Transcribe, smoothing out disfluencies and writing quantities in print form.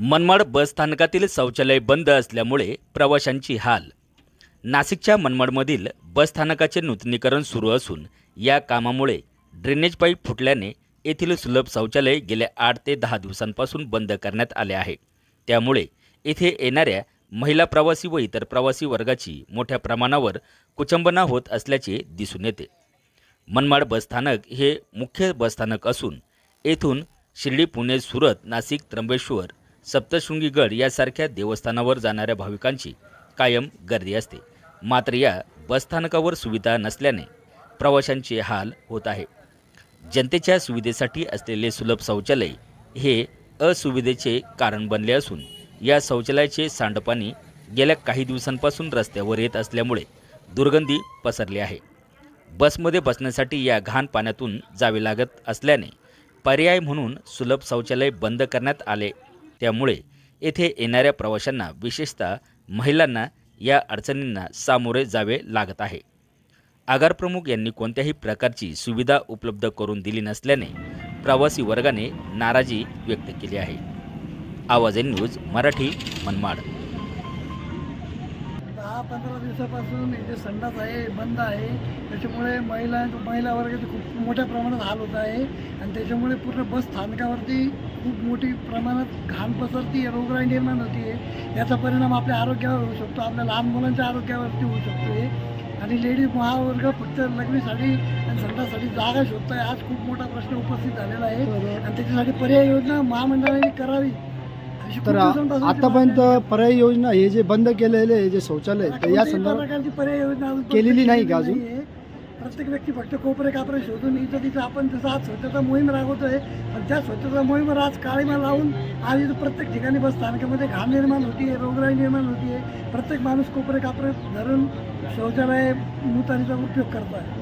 मनमाड बस स्थानकातील शौचालय बंद असल्यामुळे प्रवाशांची हाल। नाशिकच्या मनमाडमधील बस स्थानकाचे नूतनीकरण सुरू असून या कामामुळे ड्रेनेज पाईप फुटल्याने येथील सुलभ शौचालय गेल्या 8 ते 10 दिवसांपासून बंद करण्यात आले आहे। त्यामुळे येथे येणाऱ्या महिला प्रवासी व इतर प्रवासी वर्गाची मोठ्या प्रमाणावर कुचंबना होत असल्याचे दिसून येते। मनमाड बस स्थानक हे मुख्य बस स्थानक असून येथून शिर्डी, पुणे, सुरत, नाशिक, त्र्यंबकेश्वर, सप्तशृंगीगड यासारख्या देवस्थानावर जाणाऱ्या भाविकांची कायम गर्दी असते। मात्र या बसस्थानकावर सुविधा नसल्याने प्रवाशांचे हाल होत आहे। जनतेच्या सुविधेसाठी असलेले सुलभ शौचालय हे असुविधेचे कारण बनले असून या शौचालयाचे सांडपाणी गेल्या काही दिवसांपासून रस्त्यावर येत असल्यामुळे दुर्गंधी पसरली आहे। बसमध्ये बसण्यासाठी या घाण पाण्यातून जावे लागत असल्याने पर्याय म्हणून सुलभ शौचालय बंद करण्यात आले। त्यामुळे येथे येणाऱ्या प्रवाशांना, विशेषतः महिलांना या अडचणींना सामोरे जावे लागत आहे। आगार प्रमुख यांनी कोणत्याही प्रकारची सुविधा उपलब्ध करून दिली नसल्याने प्रवासी वर्गाने नाराजी व्यक्त केली आहे। आवाज न्यूज मराठी, मनमाड। 10-15 दिवसापासून हे जे संडास आहे बंद आहे, त्याच्यामुळे महिला वर्गाचे खूप मोठ्या प्रमाणात हाल होत आहे आणि त्याच्यामुळे पूर्ण बस स्थानकावरती खूप मोठी प्रमाणात घाण पसरती, रोगराई निर्माण होती आहे। याचा परिणाम आपल्या आरोग्यावर होऊ शकतो, आपल्या लहान मुलांच्या आरोग्यावरती होऊ शकतो आणि लेडीज महावर्ग फक्त लग्नासाठी आणि संडाससाठी जागा शोधत आहे। आज खूप मोठा प्रश्न उपस्थित झालेला आहे आणि त्याच्यासाठी पर्याय योजना महामंडळाने करावी। तर आतापर्यंत पर्याय योजना हे जे बंद केलेले जे शौचालय या संदर्भात पर्याय योजना केलेली नाही का अजून? प्रत्येक व्यक्ती फक्त कोपरे कापरे शोधून इथं तिथं आपण जसं आज स्वच्छता मोहीम राबवतोय, पण त्या स्वच्छता मोहीमवर आज काळीमा लावून आज इथं प्रत्येक ठिकाणी बस स्थानकामध्ये घाण निर्माण होती, रोगराई निर्माण होती। प्रत्येक माणूस कोपरे कापरे धरून शौचालय नूतनीचा उपयोग करत आहे।